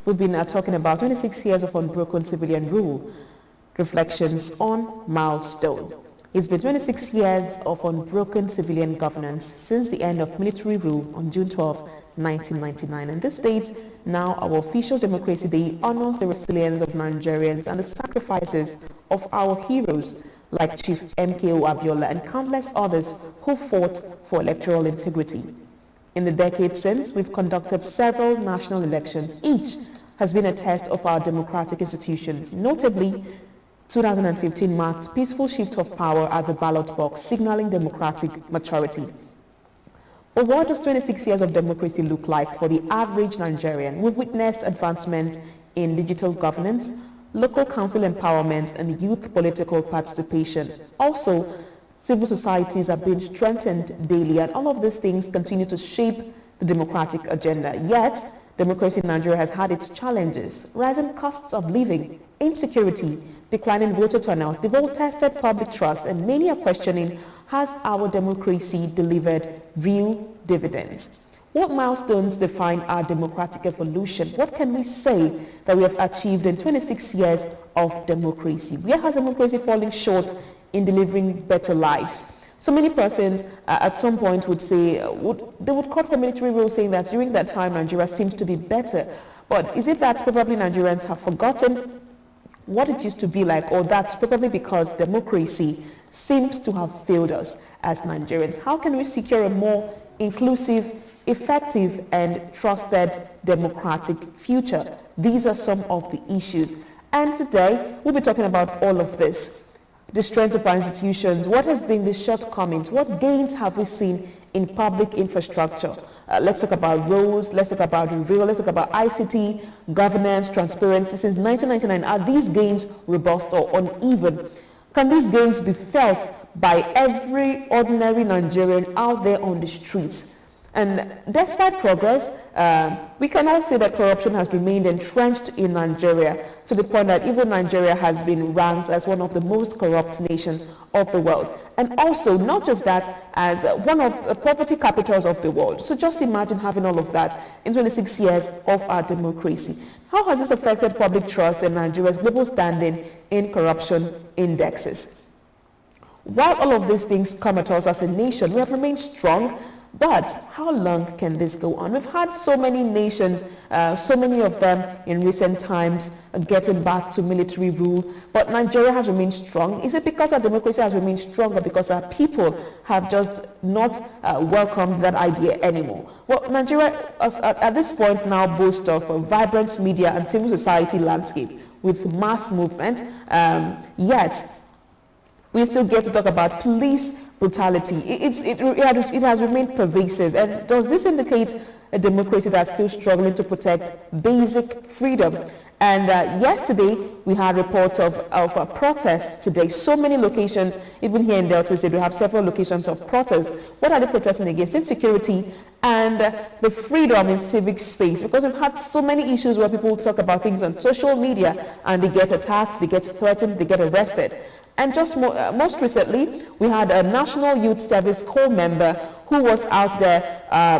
We've been talking about 26 years of unbroken civilian rule, reflections on Milestone. It's been 26 years of unbroken civilian governance since the end of military rule on June 12, 1999. And this date, now our official Democracy Day, honors the resilience of Nigerians and the sacrifices of our heroes like Chief MKO Abiola and countless others who fought for electoral integrity. In the decades since, we've conducted several national elections. Each has been a test of our democratic institutions. Notably, 2015 marked peaceful shift of power at the ballot box, signaling democratic maturity. But what does 26 years of democracy look like for the average Nigerian? We've witnessed advancement in digital governance, local council empowerment, and youth political participation. Also, civil societies are being strengthened daily, and all of these things continue to shape the democratic agenda. Yet, democracy in Nigeria has had its challenges. Rising costs of living, insecurity, declining voter turnout, they've all tested public trust, and many are questioning, has our democracy delivered real dividends? What milestones define our democratic evolution? What can we say that we have achieved in 26 years of democracy? Where has democracy fallen short in delivering better lives? So many persons at some point would say, they would call for military rule, saying that during that time Nigeria seems to be better. But is it that probably Nigerians have forgotten what it used to be like, or that's probably because democracy seems to have failed us as Nigerians? How can we secure a more inclusive, effective, and trusted democratic future? These are some of the issues. And today, we'll be talking about all of this. The strength of our institutions, what has been the shortcomings, what gains have we seen in public infrastructure? Let's talk about roads, let's talk about rail, let's talk about ICT, governance, transparency. Since 1999, are these gains robust or uneven? Can these gains be felt by every ordinary Nigerian out there on the streets? And despite progress, we cannot say that corruption has remained entrenched in Nigeria, to the point that even Nigeria has been ranked as one of the most corrupt nations of the world. And also, not just that, as one of the poverty capitals of the world. So just imagine having all of that in 26 years of our democracy. How has this affected public trust and Nigeria's global standing in corruption indexes? While all of these things come at us as a nation, we have remained strong. But how long can this go on? We've had so many nations, so many of them in recent times getting back to military rule, but Nigeria has remained strong. Is it because our democracy has remained strong, or because our people have just not welcomed that idea anymore? Well, Nigeria at this point now boasts of a vibrant media and civil society landscape with mass movement, yet we still get to talk about police brutality. It has remained pervasive. And does this indicate a democracy that's still struggling to protect basic freedom? And yesterday, we had reports of protests today. So many locations, even here in Delta State, we have several locations of protests. What are they protesting against? Insecurity and the freedom in civic space. Because we've had so many issues where people talk about things on social media and they get attacked, they get threatened, they get arrested. And just most recently, we had a National Youth Service Corps member who was out there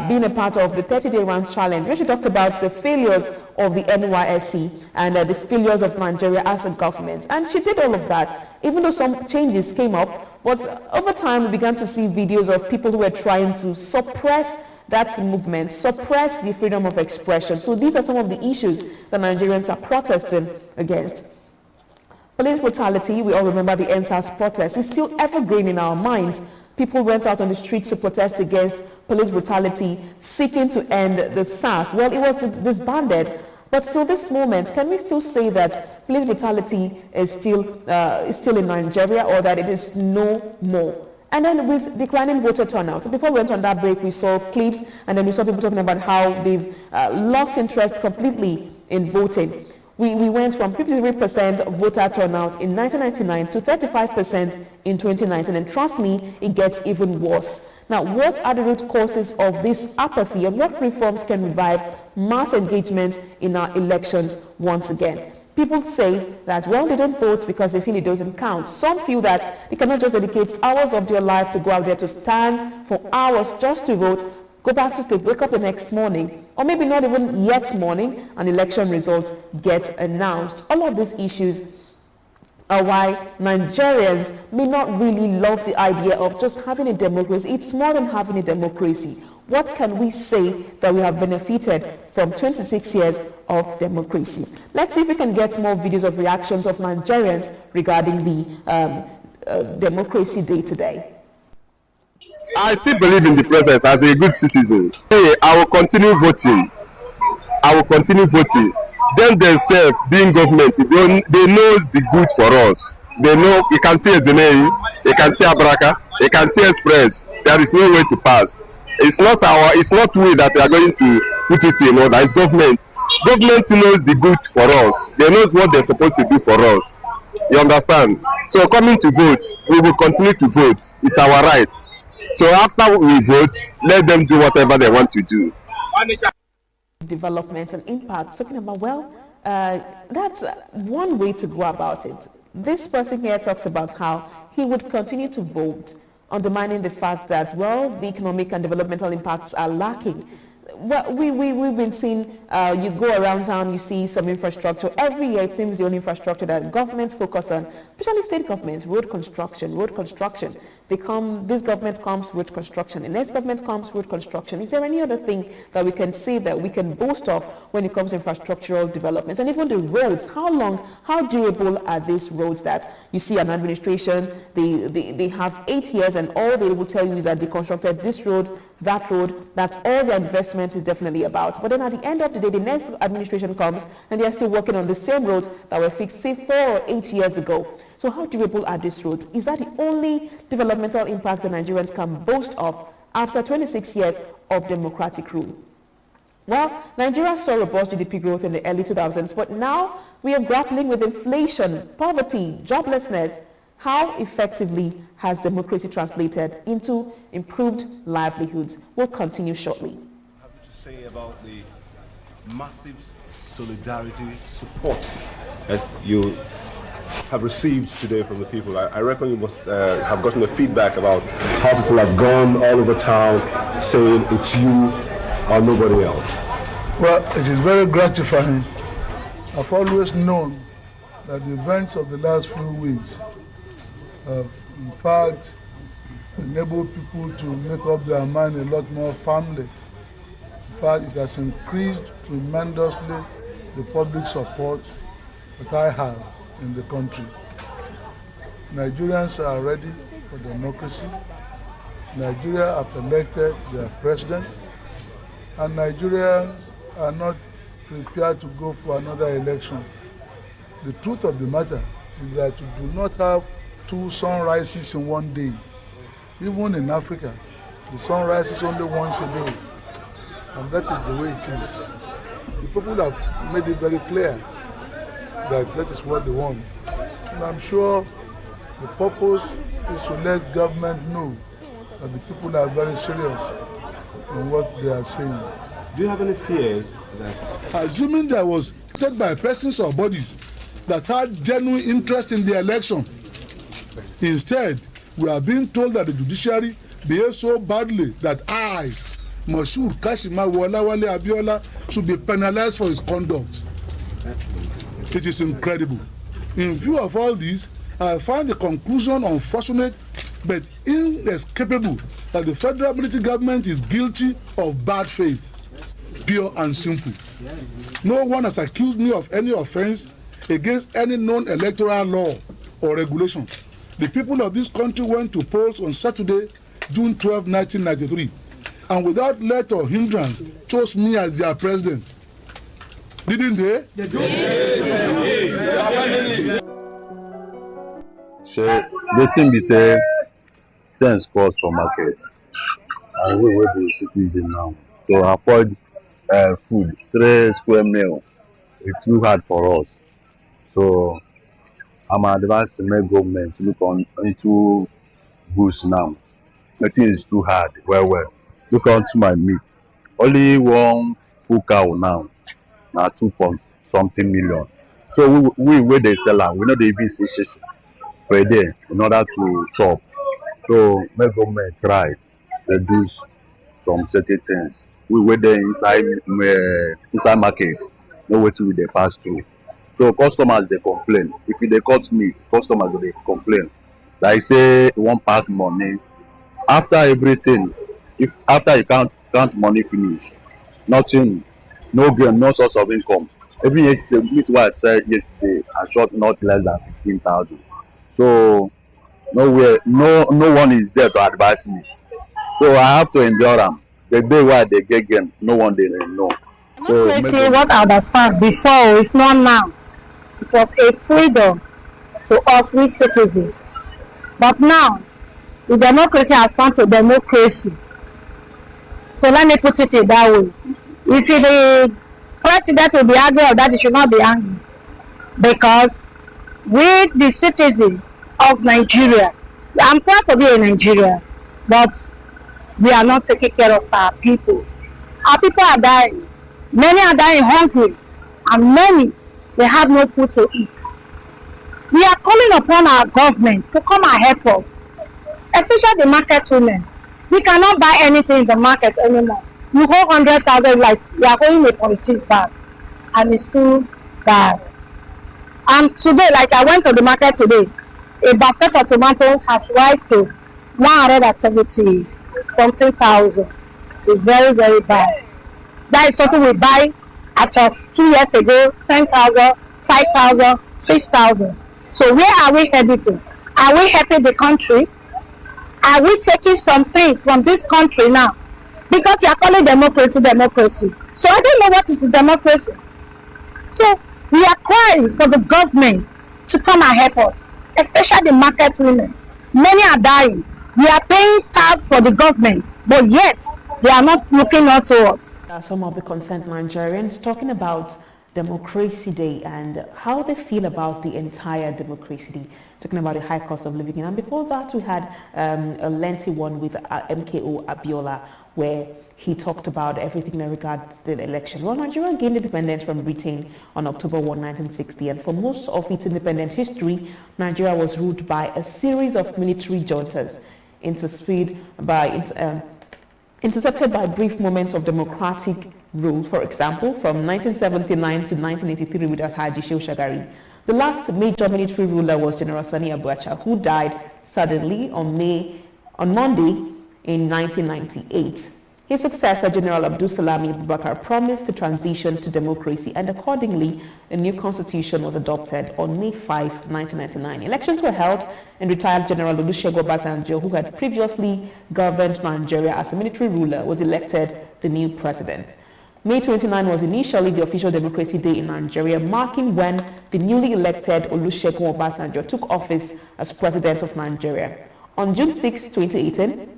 being a part of the 30-day round challenge, where she talked about the failures of the NYSC and the failures of Nigeria as a government. And she did all of that, even though some changes came up. But over time, we began to see videos of people who were trying to suppress that movement, suppress the freedom of expression. So these are some of the issues that Nigerians are protesting against. Police brutality, we all remember the NSAS protest, is still evergreen in our minds. People went out on the streets to protest against police brutality, seeking to end the SARS. Well, it was disbanded, but till this moment, can we still say that police brutality is still in Nigeria, or that it is no more? And then with declining voter turnout, before we went on that break, we saw clips, and then we saw people talking about how they've lost interest completely in voting. We went from 53% voter turnout in 1999 to 35% in 2019, and trust me, it gets even worse. Now, what are the root causes of this apathy, and what reforms can revive mass engagement in our elections once again? People say that, well, they don't vote because they feel it doesn't count. Some feel that they cannot just dedicate hours of their life to go out there to stand for hours just to vote. go back to sleep, wake up the next morning, or maybe not even yet morning, and election results get announced. All of these issues are why Nigerians may not really love the idea of just having a democracy. It's more than having a democracy. What can we say that we have benefited from 26 years of democracy? Let's see if we can get more videos of reactions of Nigerians regarding the Democracy Day today. I still believe in the process as a good citizen. Hey, I will continue voting. Them themselves, being government, they know the good for us. They know, you can see Edenei, you can see Abraka, you can see Express. There is no way to pass. It's not we that we are going to put it in order. It's government. Government knows the good for us. They know what they're supposed to do for us. You understand? So coming to vote, we will continue to vote. It's our right. So after we vote, let them do whatever they want to do. Development and impact. Talking about, well, that's one way to go about it. This person here talks about how he would continue to vote, undermining the fact that, well, the economic and developmental impacts are lacking. Well, we've been seeing, you go around town, you see some infrastructure. Every year it seems the only infrastructure that governments focus on, especially state governments, road construction. This government comes, road construction. The next government comes, road construction. Is there any other thing that we can say that we can boast of when it comes to infrastructural developments? And even the roads, how durable are these roads that you see an administration, they have 8 years and all they will tell you is that they constructed this road, that's all the investment is definitely about. But then at the end of the day, the next administration comes and they are still working on the same roads that were fixed, say, 4 or 8 years ago. So how durable are these roads? Is that the only developmental impact that Nigerians can boast of after 26 years of democratic rule? Well, Nigeria saw robust GDP growth in the early 2000s, but now we are grappling with inflation, poverty, joblessness. How effectively has democracy translated into improved livelihoods? We'll continue shortly. Have you to say about the massive solidarity support that you have received today from the people? I reckon you must have gotten the feedback about how people have gone all over town saying it's you or nobody else. Well, it is very gratifying. I've always known that the events of the last few weeks have, in fact, enabled people to make up their mind a lot more firmly. In fact, it has increased tremendously the public support that I have in the country. Nigerians are ready for democracy. Nigeria have elected their president, and Nigerians are not prepared to go for another election. The truth of the matter is that you do not have 2 sunrises in one day. Even in Africa, the sun rises only once a day, and that is the way it is. The people have made it very clear that that is what they want. And I'm sure the purpose is to let government know that the people are very serious in what they are saying. Do you have any fears that... Assuming there was set by persons or bodies that had genuine interest in the election, instead, we are being told that the judiciary behaves so badly that I, Moshood Kashima Wolawale Abiola, should be penalized for his conduct. It is incredible. In view of all this, I find the conclusion unfortunate but inescapable that the federal military government is guilty of bad faith, pure and simple. No one has accused me of any offense against any non-electoral law or regulation. The people of this country went to polls on Saturday, June 12, 1993, and without let or hindrance chose me as their president. Didn't they? They did. So, the thing be say, things cost for market, and we will be citizen now. To afford food, 3 square meal, it's too hard for us. So, I'm advised to make government look into goods now. The thing is too hard. Well. Look onto my meat. Only 1 full cow now, now 2-point-something million. So we where they sell am, we know they even see shit for a day in order to chop. So make government try reduce from certain things. We were there inside market, no wetin we dey pass through. So customers dey complain. If you dey cut meat, customers go dey complain. Like say you wan pack money, after everything, if after you count money finish, nothing, no gain, no source of income. Even yesterday, meat wey I sell yesterday, I short not less than 15,000. So nowhere, no one is there to advise me. So I have to endure am. The day wey I dey get gain, no one dey know. So democracy, what I understand before, is not now. It was a freedom to us, we citizens. But now, the democracy has turned to democracy. So let me put it that way. If the president will be angry or that, he should not be angry. Because we, the citizens of Nigeria, I'm proud to be a Nigerian, but we are not taking care of our people. Our people are dying. Many are dying hungry, and many, they have no food to eat. We are calling upon our government to come and help us, especially the market women. We cannot buy anything in the market anymore. You hold 100,000 like you are holding a politics bag, and it's too bad. And today, like I went to the market today, a basket of tomato has risen to 170 something thousand. It's very, very bad. That is something we buy out of 2 years ago, 10,000, 5,000, 6,000. So where are we headed to? Are we helping the country? Are we taking something from this country now? Because we are calling democracy, democracy. So I don't know what is the democracy. So we are crying for the government to come and help us, especially the market women. Many are dying. We are paying tax for the government, but yet they are not looking out to us. Some of the concerned Nigerians talking about Democracy Day and how they feel about the entire Democracy Day, talking about the high cost of living. And before that, we had a lengthy one with MKO Abiola, where he talked about everything in regards to the election. Well, Nigeria gained independence from Britain on October 1, 1960, and for most of its independent history, Nigeria was ruled by a series of military juntas, intercepted by brief moments of democratic rule. For example, from 1979 to 1983 with Alhaji Shehu Shagari. The last major military ruler was General Sani Abacha, who died suddenly on Monday in 1998. His successor, General Abdul Salami Abubakar, promised to transition to democracy, and accordingly, a new constitution was adopted on May 5, 1999. Elections were held, and retired General Olusegun Obasanjo, who had previously governed Nigeria as a military ruler, was elected the new president. May 29 was initially the official Democracy Day in Nigeria, marking when the newly elected Olusegun Obasanjo took office as president of Nigeria. On June 6, 2018,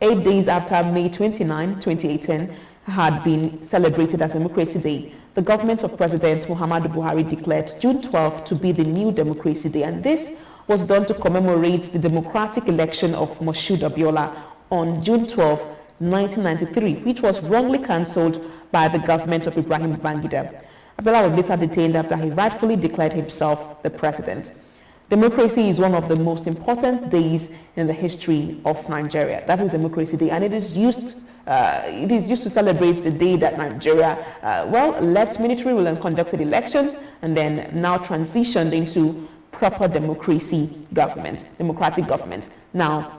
8 days after May 29, 2018 had been celebrated as Democracy Day, the government of President Muhammadu Buhari declared June 12 to be the new Democracy Day, and this was done to commemorate the democratic election of Moshood Abiola on June 12, 1993, which was wrongly cancelled by the government of Ibrahim Babangida. Abiola was later detained after he rightfully declared himself the president. Democracy is one of the most important days in the history of Nigeria. That is Democracy Day, and it is used to celebrate the day that Nigeria, left military rule and conducted elections, and then now transitioned into proper democratic government. Now,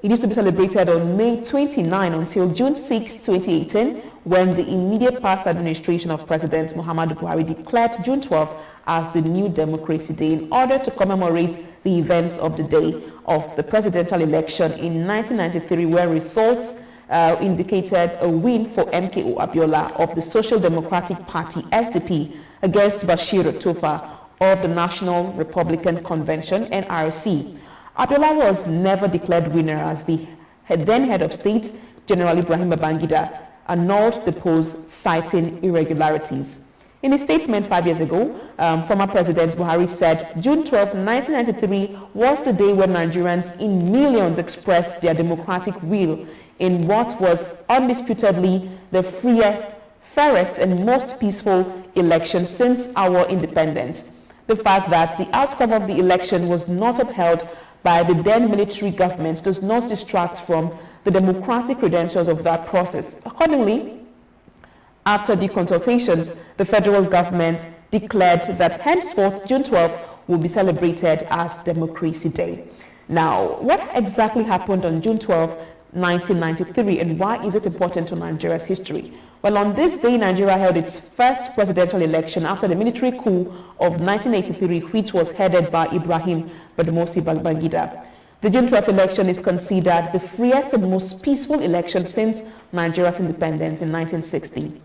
it used to be celebrated on May 29 until June 6, 2018, when the immediate past administration of President Muhammadu Buhari declared June 12 as the new Democracy Day in order to commemorate the events of the day of the presidential election in 1993, where results indicated a win for MKO Abiola of the Social Democratic Party, SDP, against Bashir Tofa of the National Republican Convention, NRC. Abiola was never declared winner as the then head of state, General Ibrahim Babangida, annulled the polls, citing irregularities. In a statement 5 years ago, former President Buhari said June 12, 1993 was the day when Nigerians in millions expressed their democratic will in what was undisputedly the freest, fairest, and most peaceful election since our independence. The fact that the outcome of the election was not upheld by the then military government does not distract from the democratic credentials of that process. Accordingly, after the consultations, the federal government declared that henceforth June 12th will be celebrated as Democracy Day. Now, what exactly happened on June 12, 1993, and why is it important to Nigeria's history? Well, on this day, Nigeria held its first presidential election after the military coup of 1983, which was headed by Ibrahim Badmosi Babangida. The June 12th election is considered the freest and most peaceful election since Nigeria's independence in 1960.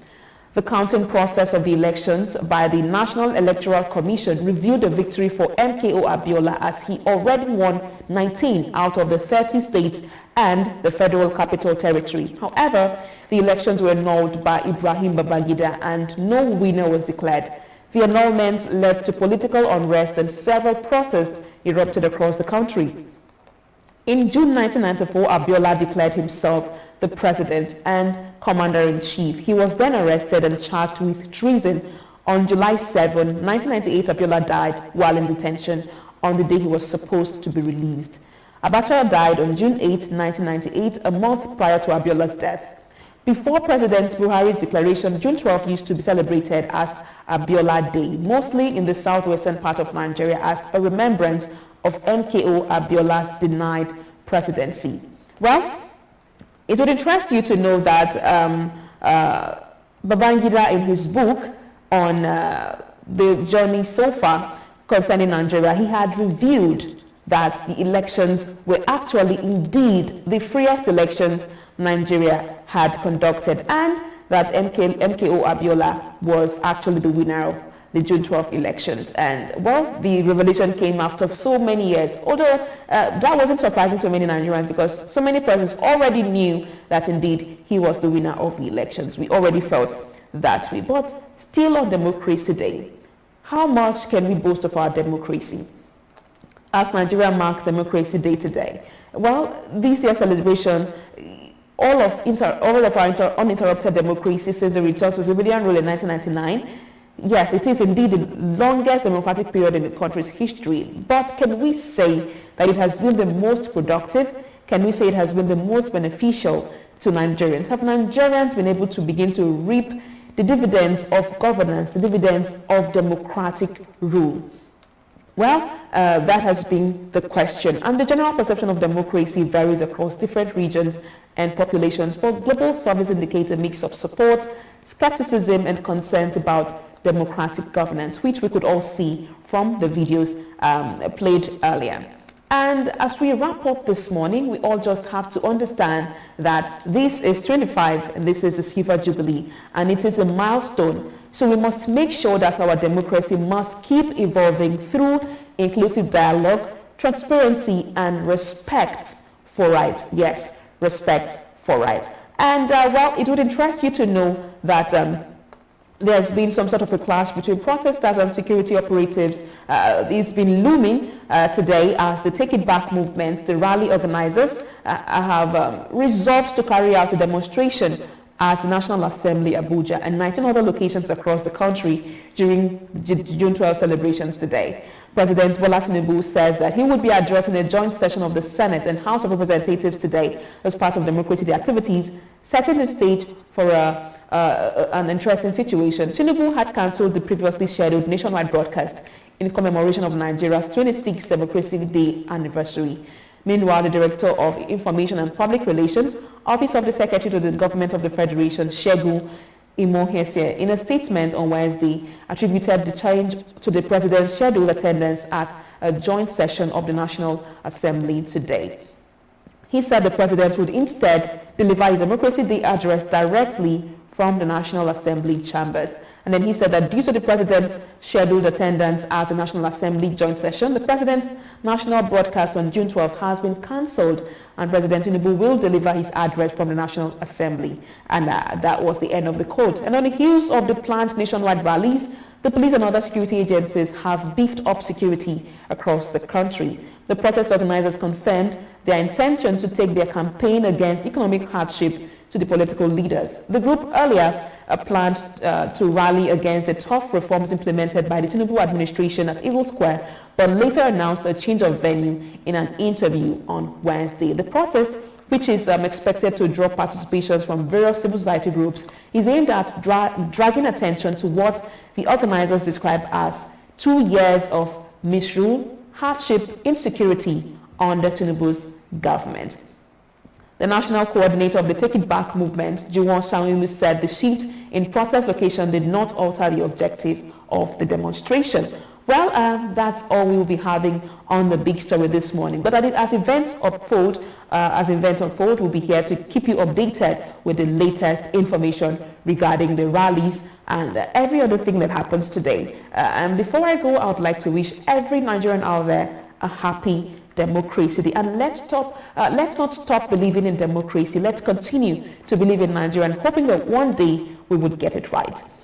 The counting process of the elections by the National Electoral Commission reviewed a victory for MKO Abiola as he already won 19 out of the 30 states and the Federal Capital Territory. However, the elections were annulled by Ibrahim Babangida and no winner was declared. The annulments led to political unrest and several protests erupted across the country. In June 1994, Abiola declared himself the president and commander-in-chief. He was then arrested and charged with treason. On July 7, 1998, Abiola died while in detention on the day he was supposed to be released. Abacha died on June 8, 1998, a month prior to Abiola's death. Before President Buhari's declaration, June 12 used to be celebrated as Abiola Day, mostly in the southwestern part of Nigeria as a remembrance of MKO Abiola's denied presidency. Well, it would interest you to know that Babangida, in his book on the journey so far concerning Nigeria, he had revealed that the elections were actually indeed the freest elections Nigeria had conducted, and that MKO Abiola was actually the winner of the June 12 elections. And well, the revelation came after so many years, although that wasn't surprising to many Nigerians because so many persons already knew that indeed he was the winner of the elections. We already felt that way. But still on Democracy Day, how much can we boast of our democracy as Nigeria marks Democracy Day today? Well, this year's celebration, all of our uninterrupted democracy since the return to civilian rule in 1999, yes, it is indeed the longest democratic period in the country's history. But can we say that it has been the most productive? Can we say it has been the most beneficial to Nigerians? Have Nigerians been able to begin to reap the dividends of governance, the dividends of democratic rule? Well, that has been the question. And the general perception of democracy varies across different regions and populations. But global surveys indicate a mix of support, skepticism, and concern about democratic governance, which we could all see from the videos played earlier. And as we wrap up this morning, we all just have to understand that this is 25 and this is the Silver Jubilee, and it is a milestone. So we must make sure that our democracy must keep evolving through inclusive dialogue, transparency, and respect for rights. Yes, respect for rights. And well, it would interest you to know that there's been some sort of a clash between protesters and security operatives. It's been looming today as the Take It Back movement, the rally organizers, have resolved to carry out a demonstration at the National Assembly, Abuja, and 19 other locations across the country during June 12 celebrations today. President Bola Tinubu says that he would be addressing a joint session of the Senate and House of Representatives today as part of Democracy Day activities, setting the stage for an interesting situation. Tinubu had cancelled the previously scheduled nationwide broadcast in commemoration of Nigeria's 26th Democracy Day anniversary. Meanwhile, the Director of Information and Public Relations, Office of the Secretary to the Government of the Federation, Segun Imohese, in a statement on Wednesday, attributed the change to the President's scheduled attendance at a joint session of the National Assembly today. He said the President would instead deliver his Democracy Day address directly from the National Assembly chambers. And then he said that due to the President's scheduled attendance at the National Assembly joint session, the President's national broadcast on June 12 has been cancelled, and President Tinubu will deliver his address from the National Assembly. And that was the end of the quote. And on the heels of the planned nationwide rallies, the police and other security agencies have beefed up security across the country. The protest organizers confirmed their intention to take their campaign against economic hardship to the political leaders. The group earlier planned to rally against the tough reforms implemented by the Tinubu administration at Eagle Square, but later announced a change of venue in an interview on Wednesday. The protest, which is expected to draw participations from various civil society groups, is aimed at dragging attention to what the organizers describe as 2 years of misrule, hardship, insecurity under Tinubu's government. The national coordinator of the Take It Back movement, Juwon Shawumi, said the shift in protest location did not alter the objective of the demonstration. Well, that's all we'll be having on the big story this morning. But as events unfold, we'll be here to keep you updated with the latest information regarding the rallies and every other thing that happens today. And before I go, I would like to wish every Nigerian out there a happy democracy. And let's not stop believing in democracy. Let's continue to believe in Nigeria and hoping that one day we would get it right.